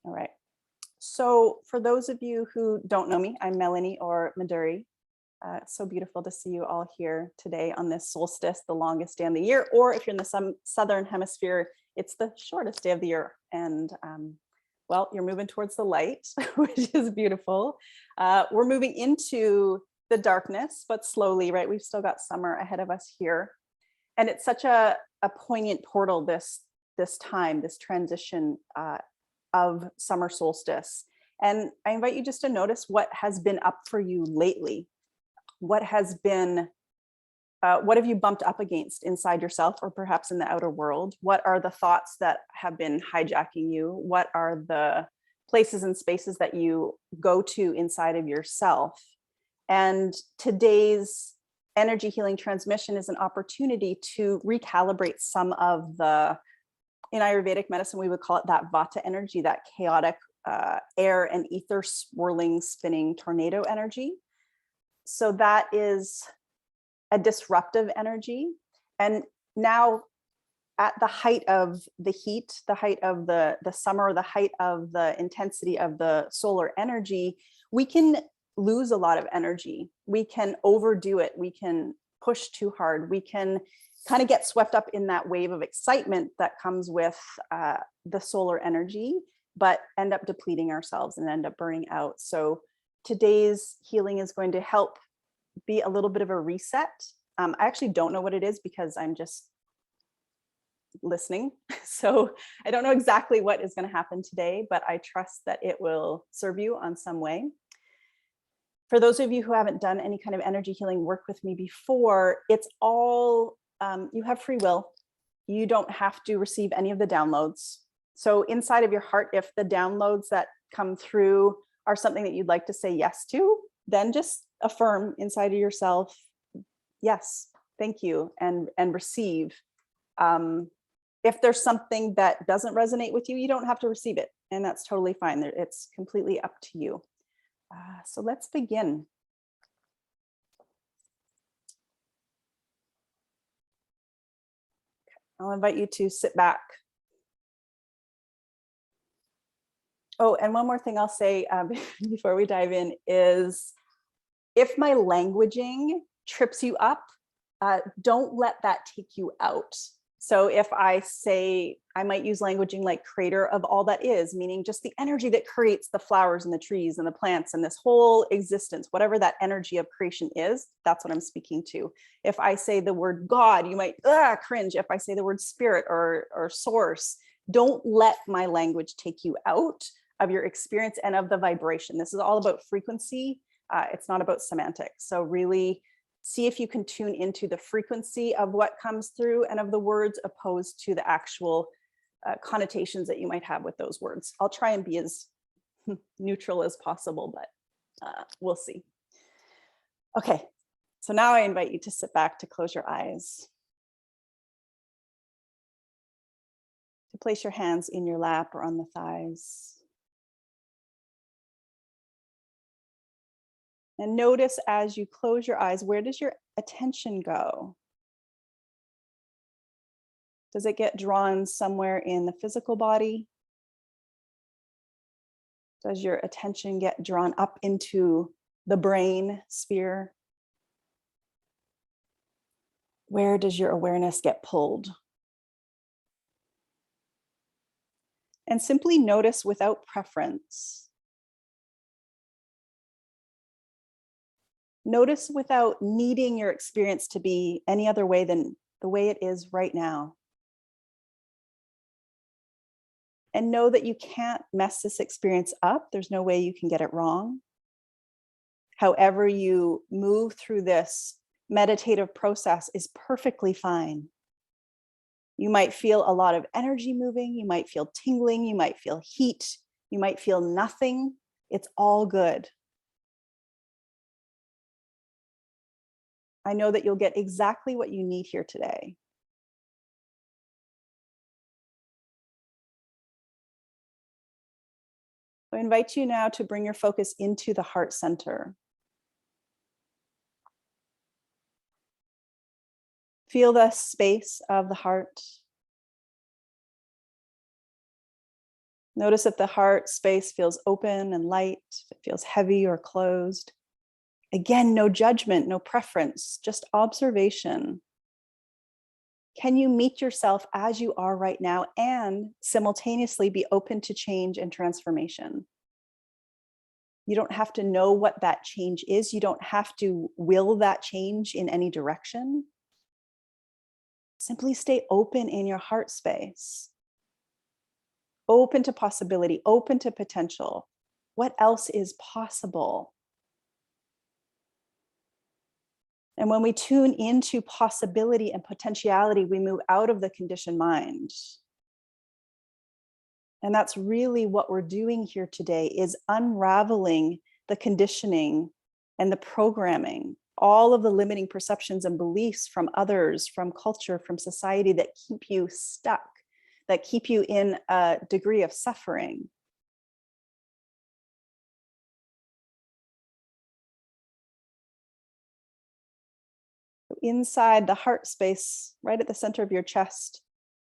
All right. So for those of you who don't know me, I'm Melanie or Maduri. It's so beautiful to see you all here today on this solstice, the longest day in the year, or if you're in the southern hemisphere, it's the shortest day of the year. And well, you're moving towards the light, which is beautiful. We're moving into the darkness, but slowly, right? We've still got summer ahead of us here. And it's such a poignant portal, this time, this transition of summer solstice. And I invite you just to notice what has been up for you lately. What has been, what have you bumped up against inside yourself or perhaps in the outer world? What are the thoughts that have been hijacking you? What are the places and spaces that you go to inside of yourself? And today's energy healing transmission is an opportunity to recalibrate some of the, in Ayurvedic medicine, we would call it that vata energy, that chaotic air and ether swirling, spinning tornado energy. So that is a disruptive energy. And now at the height of the heat, the height of the summer, the height of the intensity of the solar energy, we can lose a lot of energy. We can overdo it. We can push too hard. We can kind of get swept up in that wave of excitement that comes with the solar energy, but end up depleting ourselves and end up burning out. So today's healing is going to help be a little bit of a reset. I actually don't know what it is because I'm just listening. So I don't know exactly what is going to happen today, but I trust that it will serve you on some way. For those of you who haven't done any kind of energy healing work with me before, it's all, you have free will. You don't have to receive any of the downloads. So inside of your heart, if the downloads that come through are something that you'd like to say yes to, then just affirm inside of yourself, yes, thank you, and receive. If there's something that doesn't resonate with you, you don't have to receive it, and that's totally fine. It's completely up to you. So let's begin. I'll invite you to sit back. Oh, and one more thing I'll say before we dive in is, if my languaging trips you up, don't let that take you out. So if I say, I might use languaging like creator of all that is, meaning just the energy that creates the flowers and the trees and the plants and this whole existence, whatever that energy of creation is, that's what I'm speaking to. If I say the word God, you might cringe. If I say the word spirit or source, don't let my language take you out of your experience and of the vibration. This is all about frequency. It's not about semantics. So really see if you can tune into the frequency of what comes through and of the words opposed to the actual connotations that you might have with those words. I'll try and be as neutral as possible, but we'll see. Okay, so now I invite you to sit back, to close your eyes, to place your hands in your lap or on the thighs. And notice as you close your eyes, where does your attention go? Does it get drawn somewhere in the physical body? Does your attention get drawn up into the brain sphere? Where does your awareness get pulled? And simply notice without preference. Notice without needing your experience to be any other way than the way it is right now. And know that you can't mess this experience up. There's no way you can get it wrong. However you move through this meditative process is perfectly fine. You might feel a lot of energy moving. You might feel tingling. You might feel heat. You might feel nothing. It's all good. I know that you'll get exactly what you need here today. I invite you now to bring your focus into the heart center. Feel the space of the heart. Notice if the heart space feels open and light, if it feels heavy or closed. Again, no judgment, no preference, just observation. Can you meet yourself as you are right now and simultaneously be open to change and transformation? You don't have to know what that change is. You don't have to will that change in any direction. Simply stay open in your heart space. Open to possibility, open to potential. What else is possible? And when we tune into possibility and potentiality, we move out of the conditioned mind. And that's really what we're doing here today, is unraveling the conditioning and the programming, all of the limiting perceptions and beliefs from others, from culture, from society that keep you stuck, that keep you in a degree of suffering. Inside the heart space, right at the center of your chest,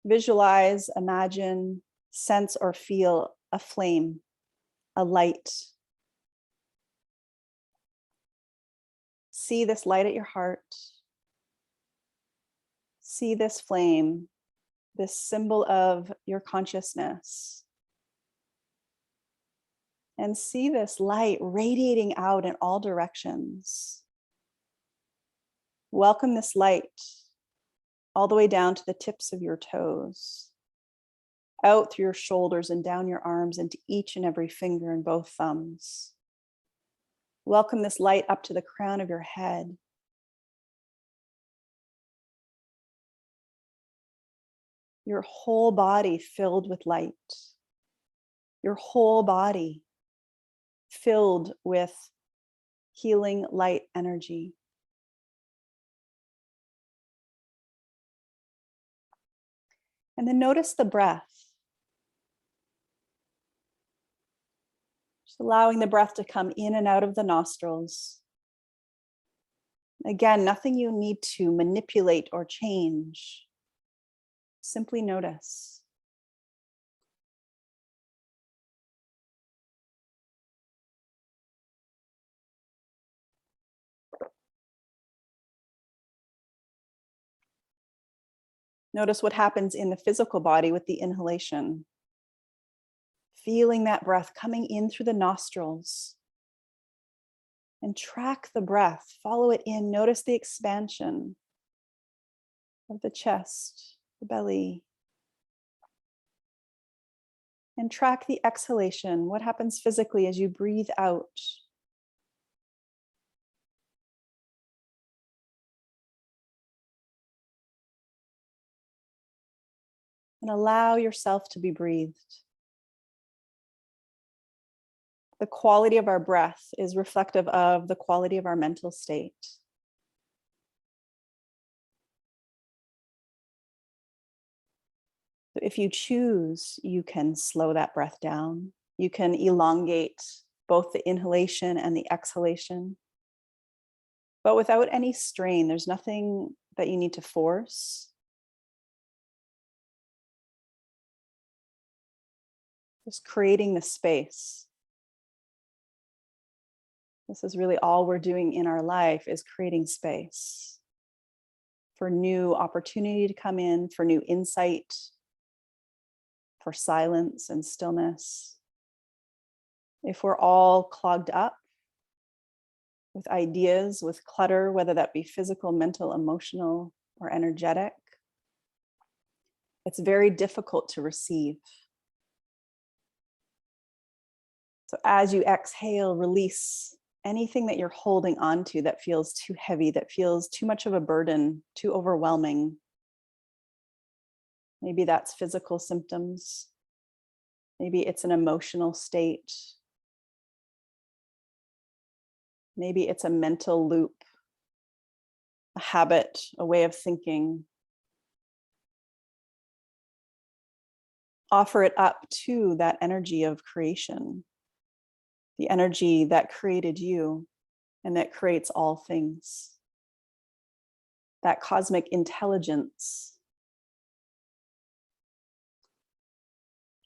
visualize, imagine, sense, or feel a flame, a light. See this light at your heart. See this flame, this symbol of your consciousness. And see this light radiating out in all directions. Welcome this light all the way down to the tips of your toes, out through your shoulders and down your arms into each and every finger and both thumbs. Welcome this light up to the crown of your head. Your whole body filled with light. Your whole body filled with healing light energy. And then notice the breath. Just allowing the breath to come in and out of the nostrils. Again, nothing you need to manipulate or change. Simply notice. Notice what happens in the physical body with the inhalation. Feeling that breath coming in through the nostrils. And track the breath, follow it in. Notice the expansion of the chest, the belly. And track the exhalation. What happens physically as you breathe out? And allow yourself to be breathed. The quality of our breath is reflective of the quality of our mental state. So if you choose, you can slow that breath down. You can elongate both the inhalation and the exhalation, but without any strain. There's nothing that you need to force. Just creating the space. This is really all we're doing in our life, is creating space for new opportunity to come in, for new insight, for silence and stillness. If we're all clogged up with ideas, with clutter, whether that be physical, mental, emotional, or energetic, it's very difficult to receive. So as you exhale, release anything that you're holding on to that feels too heavy, that feels too much of a burden, too overwhelming. Maybe that's physical symptoms. Maybe it's an emotional state. Maybe it's a mental loop, a habit, a way of thinking. Offer it up to that energy of creation, the energy that created you and that creates all things, that cosmic intelligence.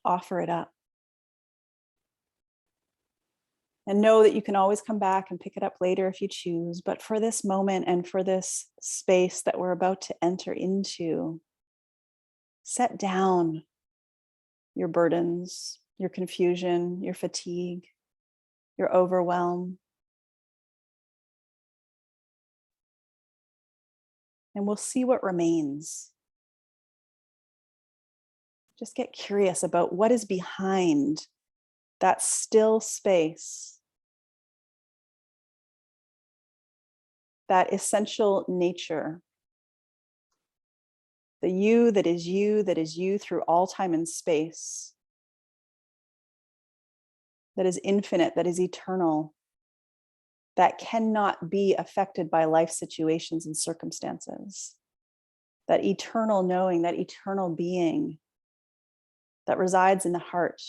Offer it up. And know that you can always come back and pick it up later if you choose. But for this moment and for this space that we're about to enter into, set down your burdens, your confusion, your fatigue, your overwhelm. And we'll see what remains. Just get curious about what is behind that still space, that essential nature, the you that is you through all time and space, that is infinite, that is eternal, that cannot be affected by life situations and circumstances, that eternal knowing, that eternal being that resides in the heart.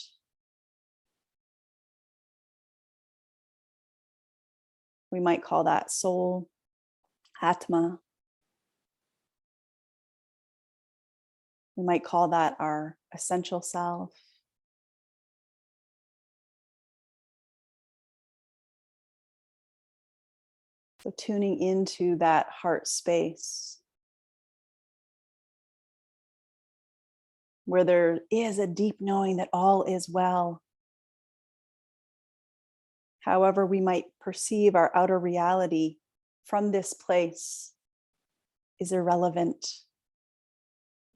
We might call that soul, Atma. We might call that our essential self. So tuning into that heart space where there is a deep knowing that all is well. However we might perceive our outer reality from this place is irrelevant,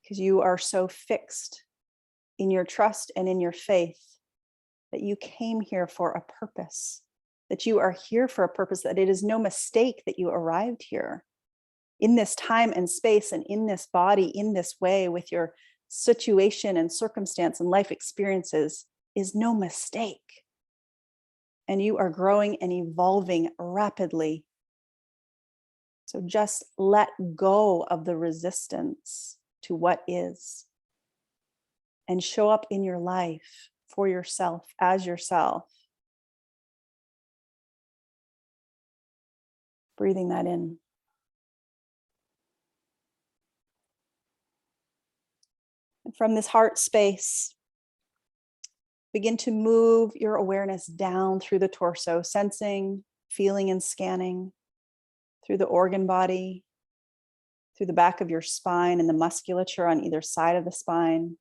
because you are so fixed in your trust and in your faith that you came here for a purpose, that you are here for a purpose, that it is no mistake that you arrived here in this time and space and in this body, in this way, with your situation and circumstance and life experiences, is no mistake. And you are growing and evolving rapidly. So just let go of the resistance to what is and show up in your life for yourself, as yourself. Breathing that in. And from this heart space, begin to move your awareness down through the torso, sensing, feeling, and scanning through the organ body, through the back of your spine and the musculature on either side of the spine,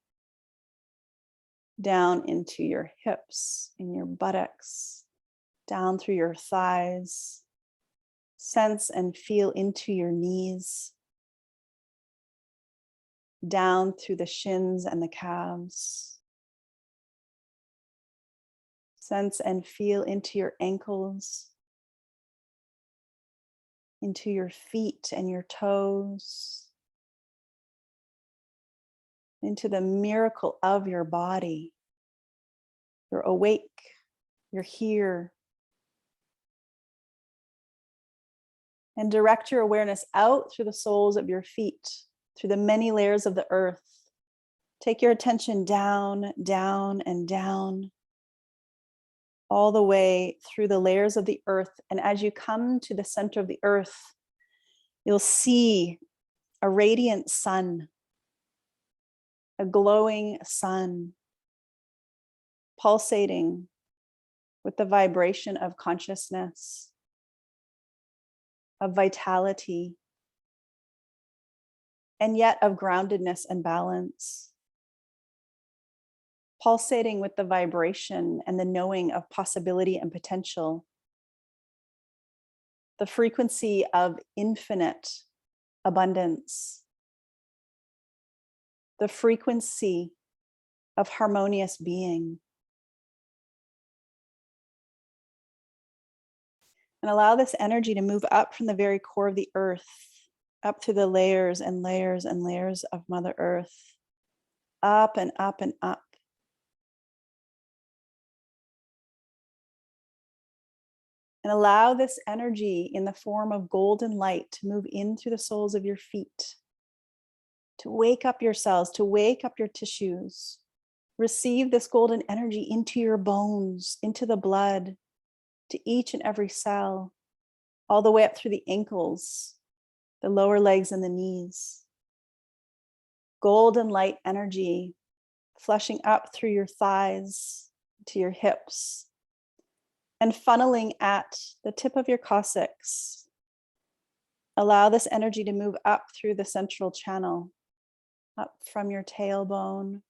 down into your hips, in your buttocks, down through your thighs. Sense and feel into your knees, down through the shins and the calves. Sense and feel into your ankles, into your feet and your toes, into the miracle of your body. You're awake, you're here. And direct your awareness out through the soles of your feet, through the many layers of the earth. Take your attention down, down, and down, all the way through the layers of the earth. And as you come to the center of the earth, you'll see a radiant sun, a glowing sun, pulsating with the vibration of consciousness, of vitality, and yet of groundedness and balance. Pulsating with the vibration and the knowing of possibility and potential. The frequency of infinite abundance. The frequency of harmonious being. And allow this energy to move up from the very core of the earth, up through the layers and layers and layers of Mother Earth, up and up and up. And allow this energy in the form of golden light to move in through the soles of your feet, to wake up your cells, to wake up your tissues. Receive this golden energy into your bones, into the blood, to each and every cell, all the way up through the ankles, the lower legs and the knees. Golden light energy flushing up through your thighs to your hips, And funneling at the tip of your coccyx, allow this energy to move up through the central channel, up from your tailbone.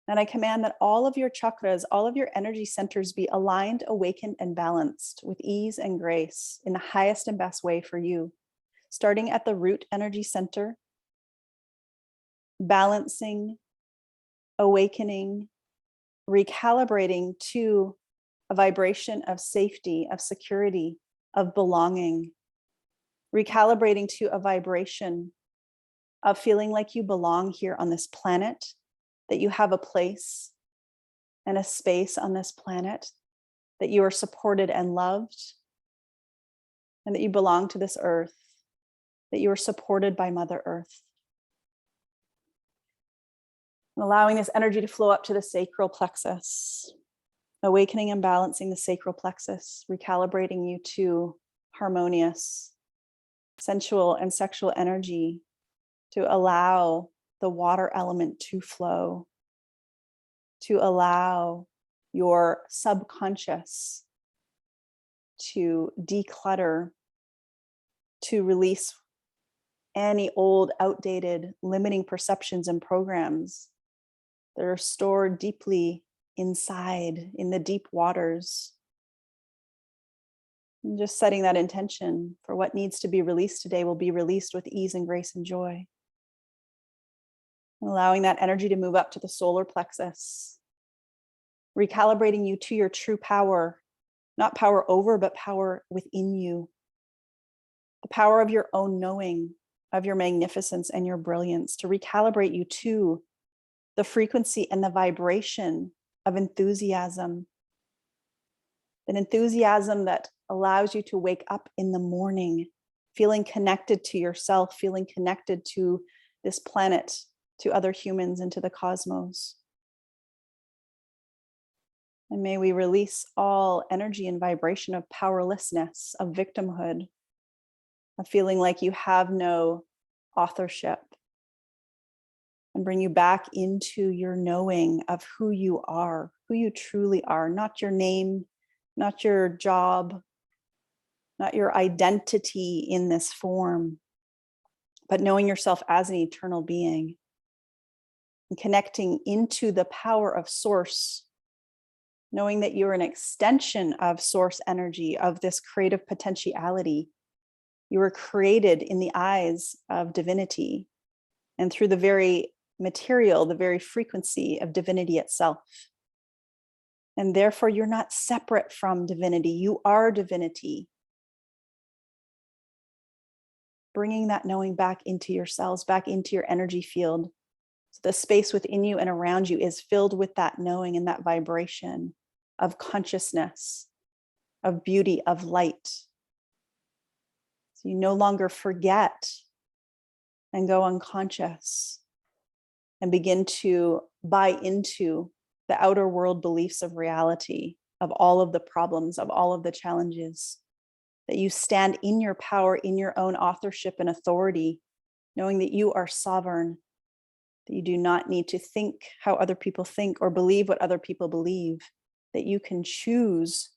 And I command that all of your chakras, all of your energy centers be aligned, awakened, and balanced with ease and grace in the highest and best way for you. Starting at the root energy center, balancing, awakening, recalibrating to a vibration of safety, of security, of belonging, recalibrating to a vibration of feeling like you belong here on this planet, that you have a place and a space on this planet, that you are supported and loved, and that you belong to this earth, that you are supported by Mother Earth. And allowing this energy to flow up to the sacral plexus, awakening and balancing the sacral plexus, recalibrating you to harmonious, sensual and sexual energy, to allow the water element to flow, to allow your subconscious to declutter, to release any old, outdated, limiting perceptions and programs that are stored deeply inside in the deep waters. And just setting that intention for what needs to be released today will be released with ease and grace and joy. And allowing that energy to move up to the solar plexus, recalibrating you to your true power, not power over, but power within you. The power of your own knowing, of your magnificence and your brilliance, to recalibrate you to the frequency and the vibration of enthusiasm. An enthusiasm that allows you to wake up in the morning, feeling connected to yourself, feeling connected to this planet, to other humans, and to the cosmos. And may we release all energy and vibration of powerlessness, of victimhood, of feeling like you have no authorship, and bring you back into your knowing of who you are, who you truly are, not your name, not your job, not your identity in this form, but knowing yourself as an eternal being and connecting into the power of source, knowing that you're an extension of source energy, of this creative potentiality. You were created in the eyes of divinity and through the very material, the very frequency of divinity itself. And therefore, you're not separate from divinity. You are divinity. Bringing that knowing back into your cells, back into your energy field. So the space within you and around you is filled with that knowing and that vibration of consciousness, of beauty, of light. So you no longer forget and go unconscious and begin to buy into the outer world beliefs of reality, of all of the problems, of all of the challenges, that you stand in your power, in your own authorship and authority, knowing that you are sovereign, that you do not need to think how other people think or believe what other people believe, that you can choose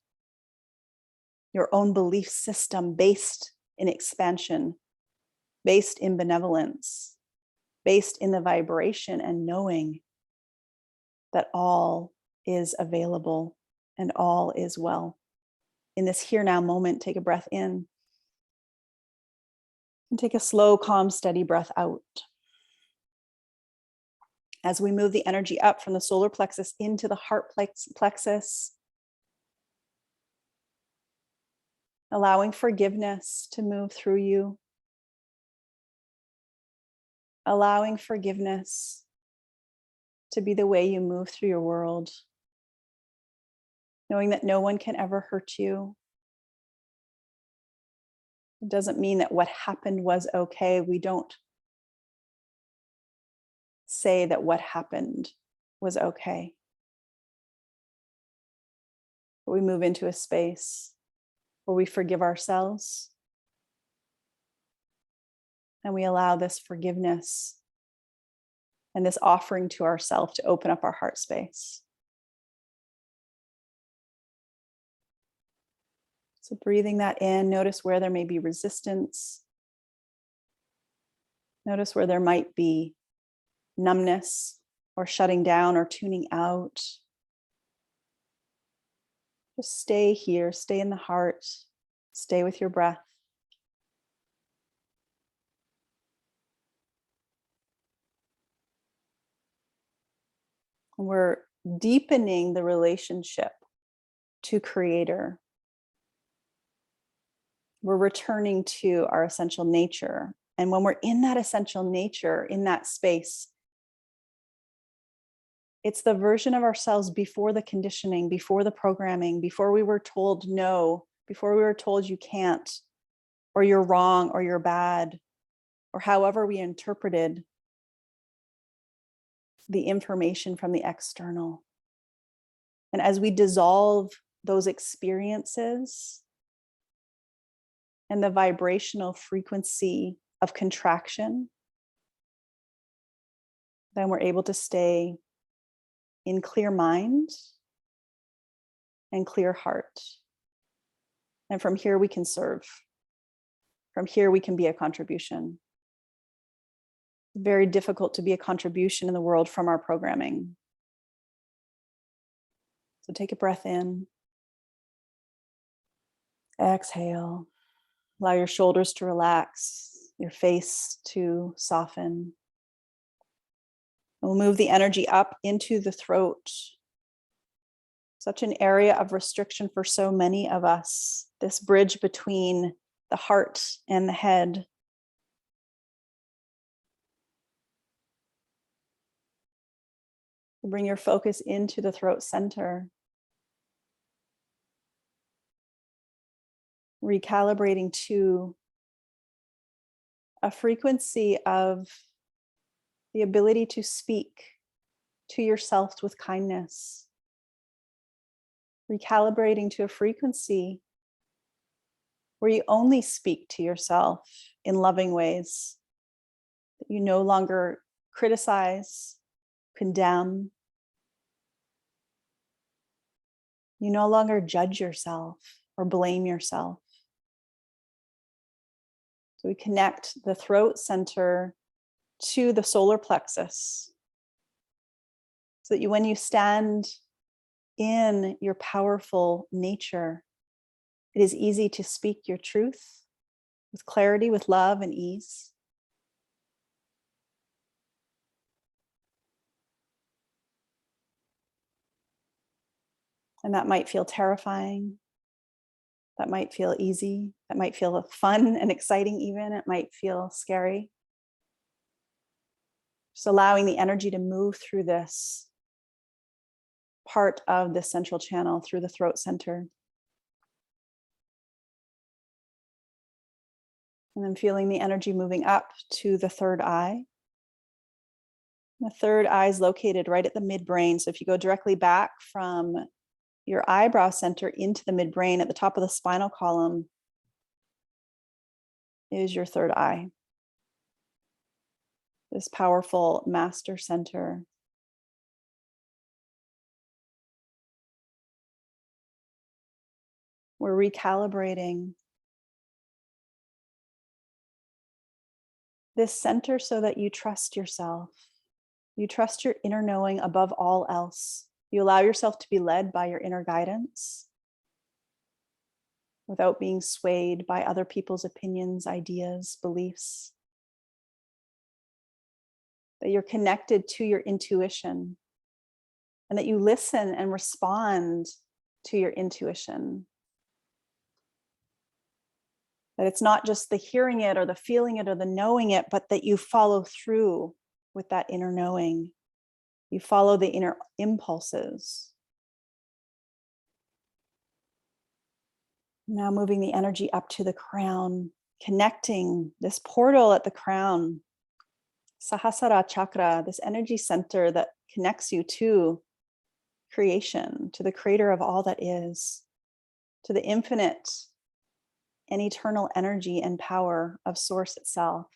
your own belief system based in expansion, based in benevolence, based in the vibration and knowing that all is available and all is well. In this here now moment, take a breath in and take a slow, calm, steady breath out. As we move the energy up from the solar plexus into the heart plexus, allowing forgiveness to move through you, allowing forgiveness to be the way you move through your world, knowing that no one can ever hurt you. It doesn't mean that what happened was okay. We don't say that what happened was okay. But we move into a space where we forgive ourselves and we allow this forgiveness and this offering to ourselves to open up our heart space. So breathing that in, notice where there may be resistance. Notice where there might be numbness or shutting down or tuning out. Just stay here, stay in the heart, stay with your breath. And we're deepening the relationship to Creator. We're returning to our essential nature. And when we're in that essential nature, in that space, it's the version of ourselves before the conditioning, before the programming, before we were told no, before we were told you can't, or you're wrong, or you're bad, or however we interpreted the information from the external. And as we dissolve those experiences and the vibrational frequency of contraction, then we're able to stay in clear mind and clear heart. And from here we can serve. From here we can be a contribution. Very difficult to be a contribution in the world from our programming. So take a breath in. Exhale. Allow your shoulders to relax, your face to soften. We'll move the energy up into the throat. Such an area of restriction for so many of us. This bridge between the heart and the head. Bring your focus into the throat center. Recalibrating to a frequency of the ability to speak to yourself with kindness. Recalibrating to a frequency where you only speak to yourself in loving ways, that you no longer criticize, condemn. You no longer judge yourself or blame yourself. So we connect the throat center to the solar plexus so that when you stand in your powerful nature, it is easy to speak your truth with clarity, with love and ease. And that might feel terrifying. That might feel easy. That might feel fun and exciting even. It might feel scary. Just allowing the energy to move through this part of the central channel, through the throat center. And then feeling the energy moving up to the third eye. The third eye is located right at the midbrain. So if you go directly back from your eyebrow center into the midbrain at the top of the spinal column is your third eye. This powerful master center. We're recalibrating this center so that you trust yourself. You trust your inner knowing above all else. You allow yourself to be led by your inner guidance without being swayed by other people's opinions, ideas, beliefs. That you're connected to your intuition and that you listen and respond to your intuition. That it's not just the hearing it or the feeling it or the knowing it, but that you follow through with that inner knowing. You follow the inner impulses. Now moving the energy up to the crown, connecting this portal at the crown, Sahasrara Chakra, this energy center that connects you to creation, to the creator of all that is, to the infinite and eternal energy and power of Source itself.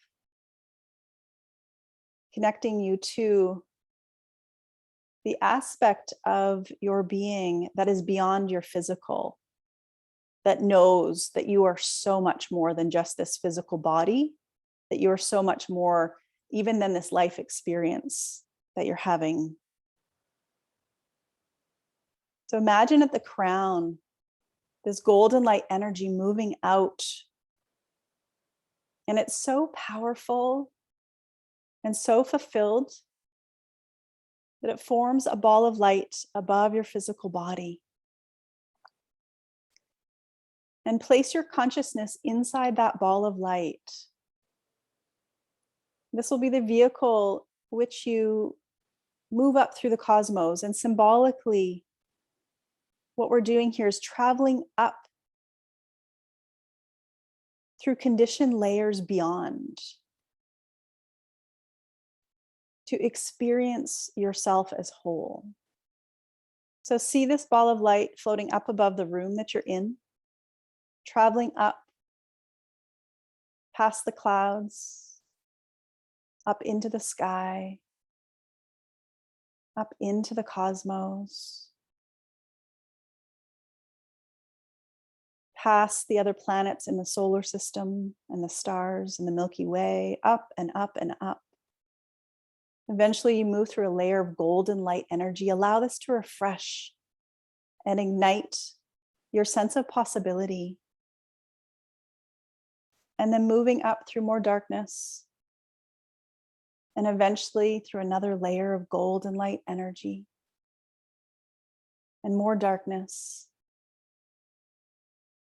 Connecting you to the aspect of your being that is beyond your physical, that knows that you are so much more than just this physical body, that you are so much more even than this life experience that you're having. So imagine at the crown, this golden light energy moving out. And it's so powerful and so fulfilled that it forms a ball of light above your physical body. And place your consciousness inside that ball of light. This will be the vehicle which you move up through the cosmos. And symbolically, what we're doing here is traveling up through conditioned layers beyond to experience yourself as whole. So see this ball of light floating up above the room that you're in, traveling up past the clouds, up into the sky, up into the cosmos, past the other planets in the solar system and the stars and the Milky Way, up and up and up. Eventually you move through a layer of golden light energy. Allow this to refresh and ignite your sense of possibility. And then moving up through more darkness, and eventually through another layer of golden light energy and more darkness.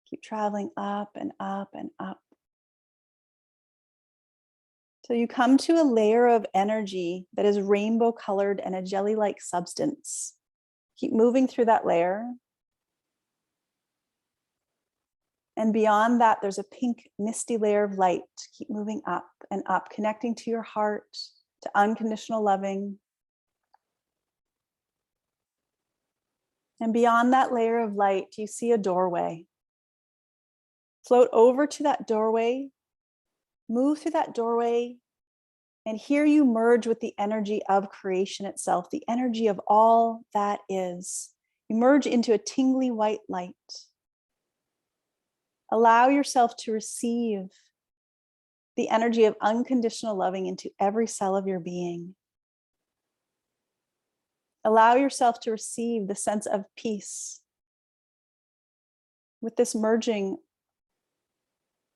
Keep traveling up and up and up. So you come to a layer of energy that is rainbow colored and a jelly-like substance. Keep moving through that layer. And beyond that, there's a pink, misty layer of light. Keep moving up and up, connecting to your heart, to unconditional loving. And beyond that layer of light, you see a doorway. Float over to that doorway, move through that doorway, and here you merge with the energy of creation itself, the energy of all that is. You merge into a tingly white light. Allow yourself to receive the energy of unconditional loving into every cell of your being. Allow yourself to receive the sense of peace with this merging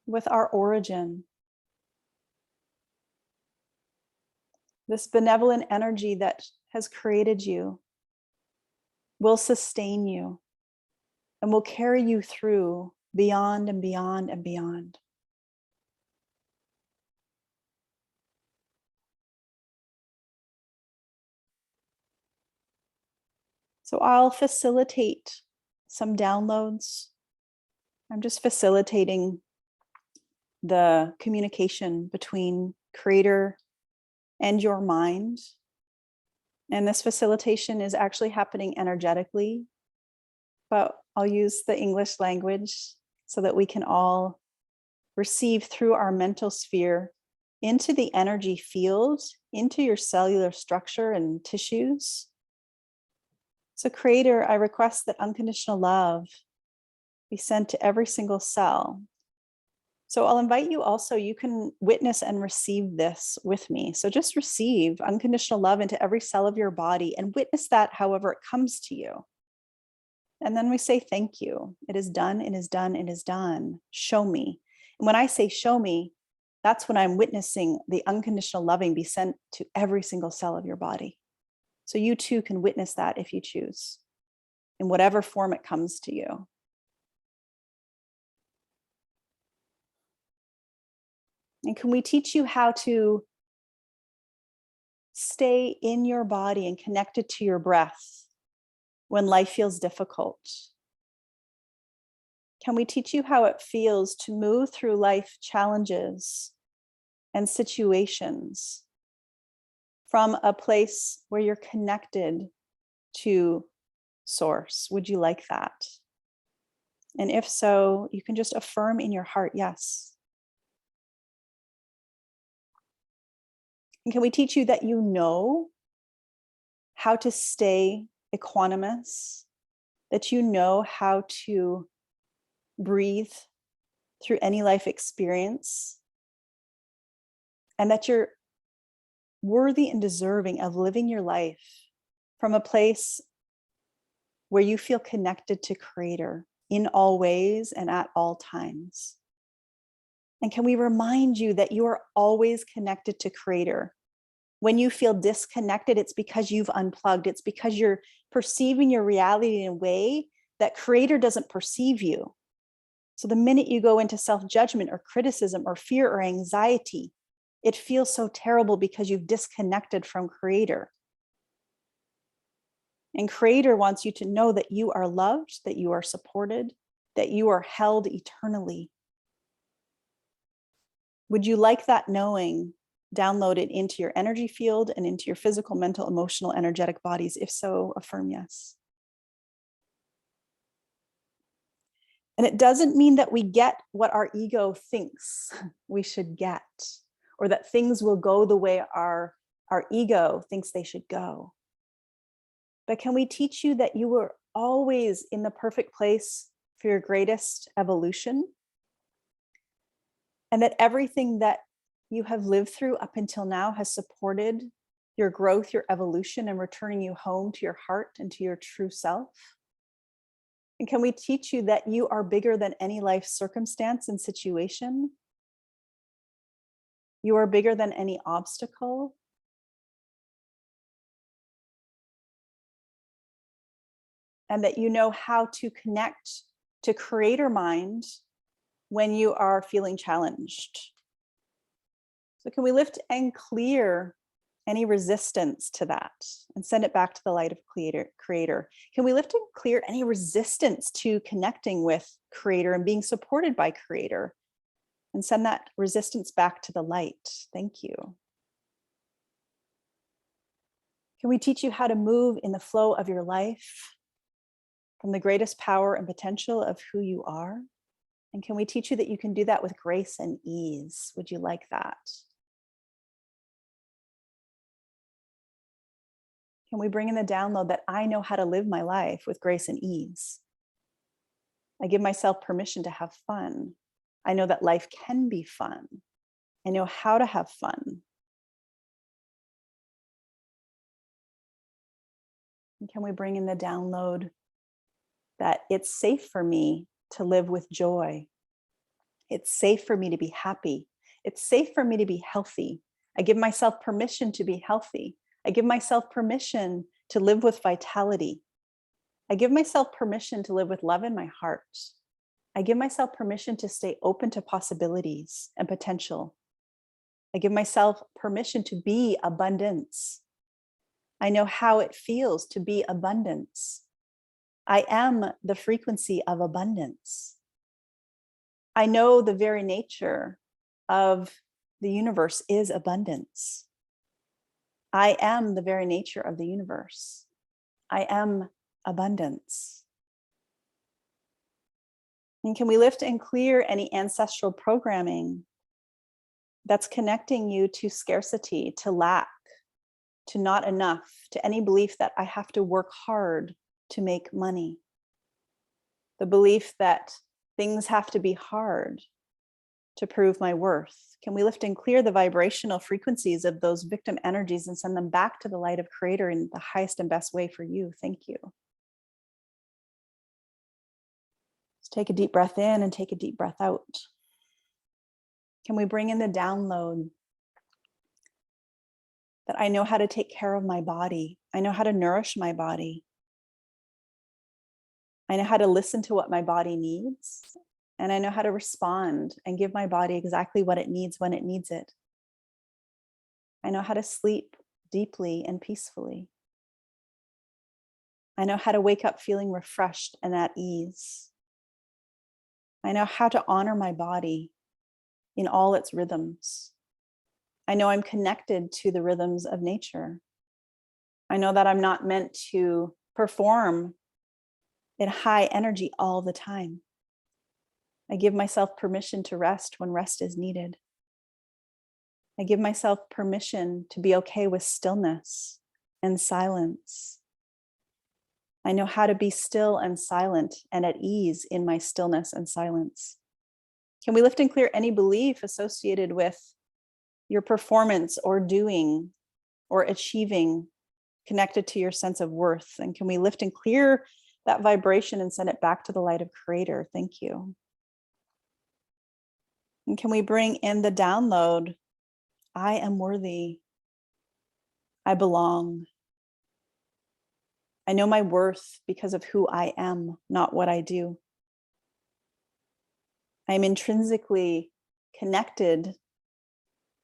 with our origin. This benevolent energy that has created you will sustain you and will carry you through beyond and beyond and beyond. So I'll facilitate some downloads. I'm just facilitating the communication between creator and your mind. And this facilitation is actually happening energetically, but I'll use the English language so that we can all receive through our mental sphere into the energy field, into your cellular structure and tissues. So creator, I request that unconditional love be sent to every single cell. So I'll invite you also, you can witness and receive this with me. So just receive unconditional love into every cell of your body and witness that however it comes to you. And then we say, thank you. It is done, it is done, it is done. Show me. And when I say show me, that's when I'm witnessing the unconditional loving be sent to every single cell of your body. So you too can witness that if you choose, in whatever form it comes to you. And can we teach you how to stay in your body and connected to your breath when life feels difficult? Can we teach you how it feels to move through life challenges and situations from a place where you're connected to source? Would you like that? And if so, you can just affirm in your heart, yes. And can we teach you that you know how to stay equanimous, that you know how to breathe through any life experience, and that you're worthy and deserving of living your life from a place where you feel connected to Creator in all ways and at all times. And can we remind you that you are always connected to Creator? When you feel disconnected, it's because you've unplugged. It's because you're perceiving your reality in a way that Creator doesn't perceive you. So the minute you go into self-judgment or criticism or fear or anxiety, it feels so terrible because you've disconnected from Creator. And Creator wants you to know that you are loved, that you are supported, that you are held eternally. Would you like that knowing downloaded into your energy field and into your physical, mental, emotional, energetic bodies? If so, affirm yes. And it doesn't mean that we get what our ego thinks we should get, or that things will go the way our ego thinks they should go. But can we teach you that you were always in the perfect place for your greatest evolution? And that everything that you have lived through up until now has supported your growth, your evolution, and returning you home to your heart and to your true self? And can we teach you that you are bigger than any life circumstance and situation? You are bigger than any obstacle. And that you know how to connect to Creator mind when you are feeling challenged. So can we lift and clear any resistance to that and send it back to the light of Creator? Can we lift and clear any resistance to connecting with Creator and being supported by Creator, and send that resistance back to the light? Thank you. Can we teach you how to move in the flow of your life from the greatest power and potential of who you are? And can we teach you that you can do that with grace and ease? Would you like that? Can we bring in the download that I know how to live my life with grace and ease? I give myself permission to have fun. I know that life can be fun. I know how to have fun. And can we bring in the download that it's safe for me to live with joy? It's safe for me to be happy. It's safe for me to be healthy. I give myself permission to be healthy. I give myself permission to live with vitality. I give myself permission to live with love in my heart. I give myself permission to stay open to possibilities and potential. I give myself permission to be abundance. I know how it feels to be abundance. I am the frequency of abundance. I know the very nature of the universe is abundance. I am the very nature of the universe. I am abundance. And can we lift and clear any ancestral programming that's connecting you to scarcity, to lack, to not enough, to any belief that I have to work hard to make money? The belief that things have to be hard to prove my worth. Can we lift and clear the vibrational frequencies of those victim energies and send them back to the light of Creator in the highest and best way for you? Thank you. Let's take a deep breath in and take a deep breath out. Can we bring in the download that I know how to take care of my body? I know how to nourish my body. I know how to listen to what my body needs. And I know how to respond and give my body exactly what it needs when it needs it. I know how to sleep deeply and peacefully. I know how to wake up feeling refreshed and at ease. I know how to honor my body in all its rhythms. I know I'm connected to the rhythms of nature. I know that I'm not meant to perform in high energy all the time. I give myself permission to rest when rest is needed. I give myself permission to be okay with stillness and silence. I know how to be still and silent and at ease in my stillness and silence. Can we lift and clear any belief associated with your performance or doing or achieving connected to your sense of worth? And can we lift and clear that vibration and send it back to the light of Creator? Thank you. And can we bring in the download? I am worthy. I belong. I know my worth because of who I am, not what I do. I am intrinsically connected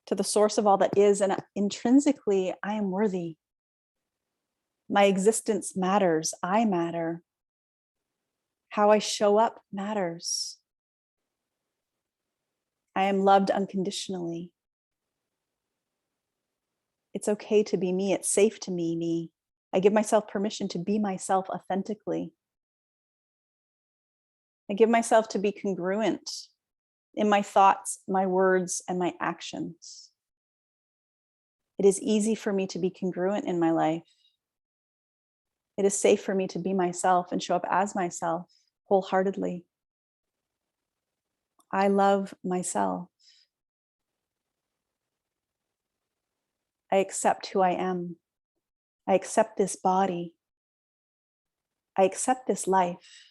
to the source of all that is, and intrinsically, I am worthy. My existence matters. I matter. How I show up matters. I am loved unconditionally. It's okay to be me. It's safe to be me. I give myself permission to be myself authentically. I give myself to be congruent in my thoughts, my words, and my actions. It is easy for me to be congruent in my life. It is safe for me to be myself and show up as myself wholeheartedly. I love myself. I accept who I am. I accept this body. I accept this life.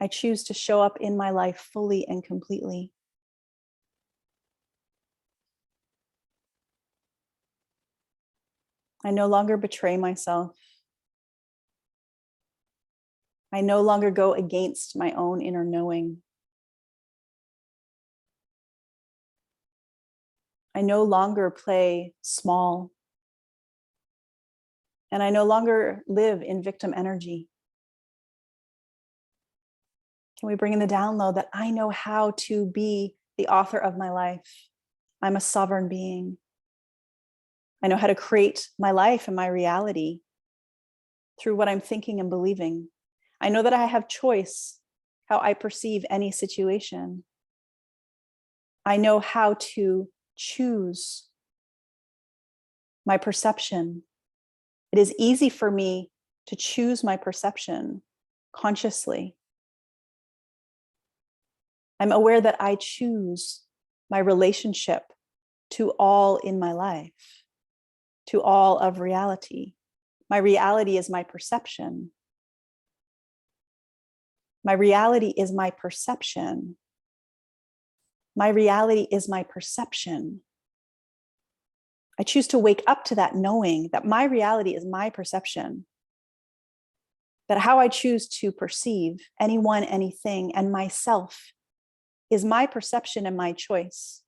I choose to show up in my life fully and completely. I no longer betray myself. I no longer go against my own inner knowing. I no longer play small. And I no longer live in victim energy. Can we bring in the download that I know how to be the author of my life? I'm a sovereign being. I know how to create my life and my reality through what I'm thinking and believing. I know that I have choice how I perceive any situation. I know how to choose my perception. It is easy for me to choose my perception consciously. I'm aware that I choose my relationship to all in my life, to all of reality. My reality is my perception. My reality is my perception. My reality is my perception. I choose to wake up to that knowing that my reality is my perception, that how I choose to perceive anyone, anything, and myself is my perception and my choice.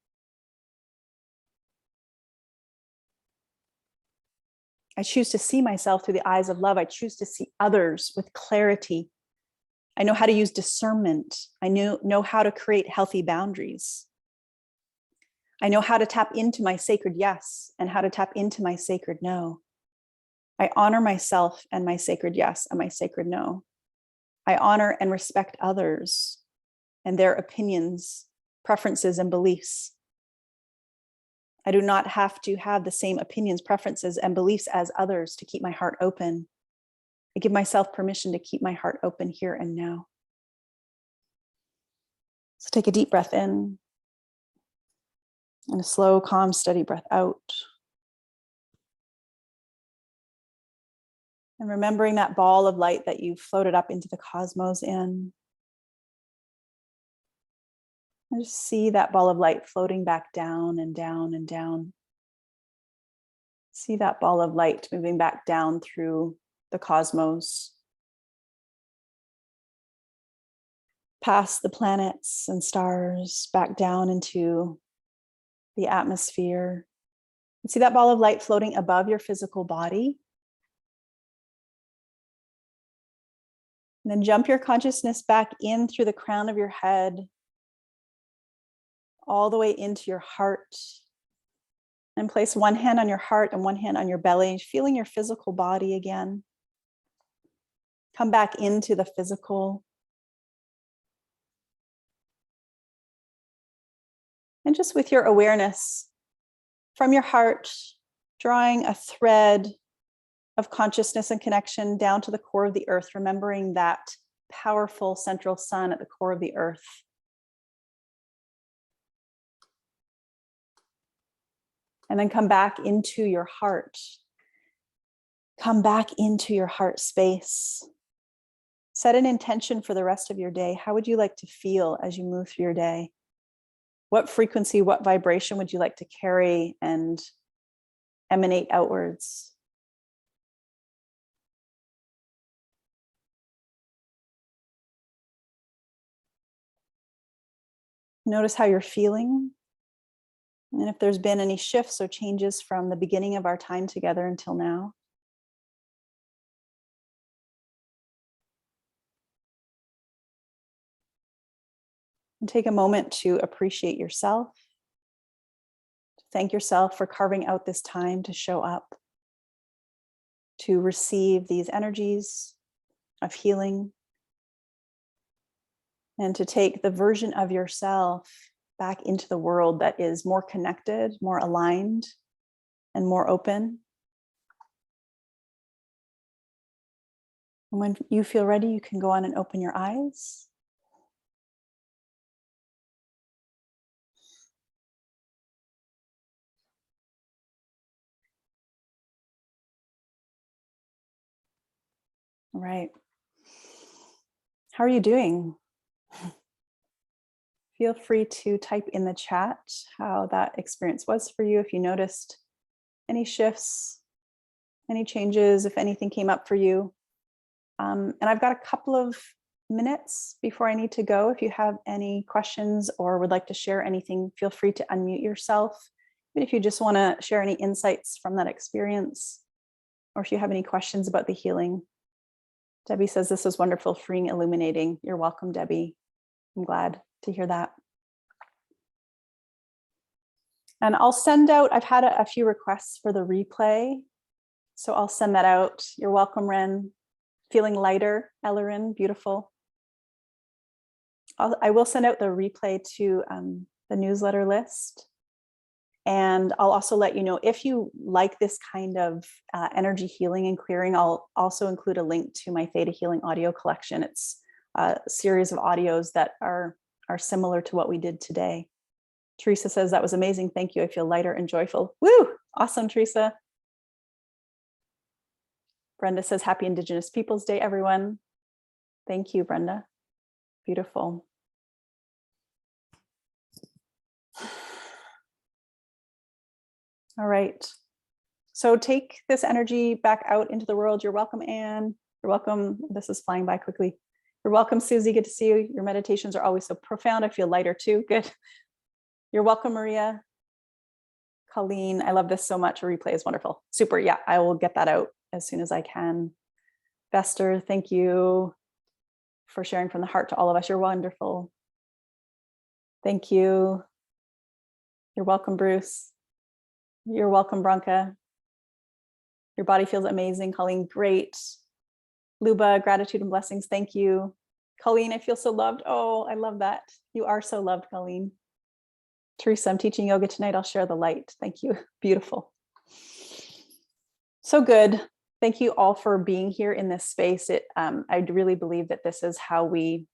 I choose to see myself through the eyes of love. I choose to see others with clarity. I know how to use discernment. I know how to create healthy boundaries. I know how to tap into my sacred yes and how to tap into my sacred no. I honor myself and my sacred yes and my sacred no. I honor and respect others and their opinions, preferences, and beliefs. I do not have to have the same opinions, preferences, and beliefs as others to keep my heart open. I give myself permission to keep my heart open here and now. So take a deep breath in and a slow, calm, steady breath out. And remembering that ball of light that you floated up into the cosmos in. And just see that ball of light floating back down and down and down. See that ball of light moving back down through the cosmos, past the planets and stars, back down into the atmosphere. And see that ball of light floating above your physical body. And then jump your consciousness back in through the crown of your head, all the way into your heart. And place one hand on your heart and one hand on your belly, feeling your physical body again. Come back into the physical. And just with your awareness from your heart, drawing a thread of consciousness and connection down to the core of the earth, remembering that powerful central sun at the core of the earth. And then come back into your heart. Come back into your heart space. Set an intention for the rest of your day. How would you like to feel as you move through your day? What frequency, what vibration would you like to carry and emanate outwards? Notice how you're feeling. And if there's been any shifts or changes from the beginning of our time together until now. And take a moment to appreciate yourself. To thank yourself for carving out this time to show up, to receive these energies of healing, and to take the version of yourself back into the world that is more connected, more aligned, and more open. And when you feel ready, you can go on and open your eyes. All right. How are you doing? Feel free to type in the chat how that experience was for you, if you noticed any shifts, any changes, if anything came up for you. And I've got a couple of minutes before I need to go. If you have any questions or would like to share anything, feel free to unmute yourself. Even if you just want to share any insights from that experience, or if you have any questions about the healing. Debbie says, this was wonderful, freeing, illuminating. You're welcome, Debbie. I'm glad to hear that. And I'll send out, I've had a few requests for the replay, so I'll send that out. You're welcome, Ren. Feeling lighter, Ellerin, beautiful. I will send out the replay to the newsletter list. And I'll also let you know, if you like this kind of energy healing and clearing, I'll also include a link to my Theta Healing audio collection. It's a series of audios that are similar to what we did today. Teresa says, that was amazing. Thank you. I feel lighter and joyful. Woo! Awesome, Teresa. Brenda says, happy Indigenous Peoples Day, everyone. Thank you, Brenda. Beautiful. All right. So take this energy back out into the world. You're welcome, Anne. You're welcome. This is flying by quickly. You're welcome, Susie. Good to see you. Your meditations are always so profound. I feel lighter too. Good. You're welcome, Maria. Colleen, I love this so much. A replay is wonderful. Super. Yeah, I will get that out as soon as I can. Bester, thank you for sharing from the heart to all of us. You're wonderful. Thank you. You're welcome, Bruce. You're welcome, Bronca. Your body feels amazing. Colleen, great. Luba, gratitude and blessings. Thank you. Colleen, I feel so loved. Oh, I love that. You are so loved, Colleen. Teresa, I'm teaching yoga tonight. I'll share the light. Thank you. Beautiful. So good. Thank you all for being here in this space. I really believe that this is how we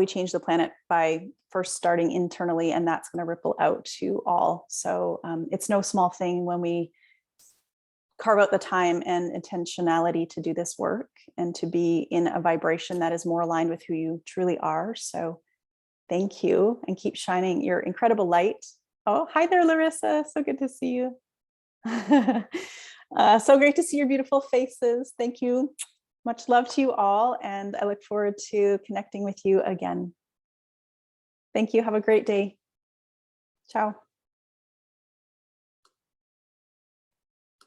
change the planet, by first starting internally, and that's going to ripple out to all. So it's no small thing when we carve out the time and intentionality to do this work and to be in a vibration that is more aligned with who you truly are. So thank you, and keep shining your incredible light. Oh, hi there, Larissa. So good to see you. So great to see your beautiful faces. Thank you. Much love to you all, and I look forward to connecting with you again. Thank you. Have a great day. Ciao.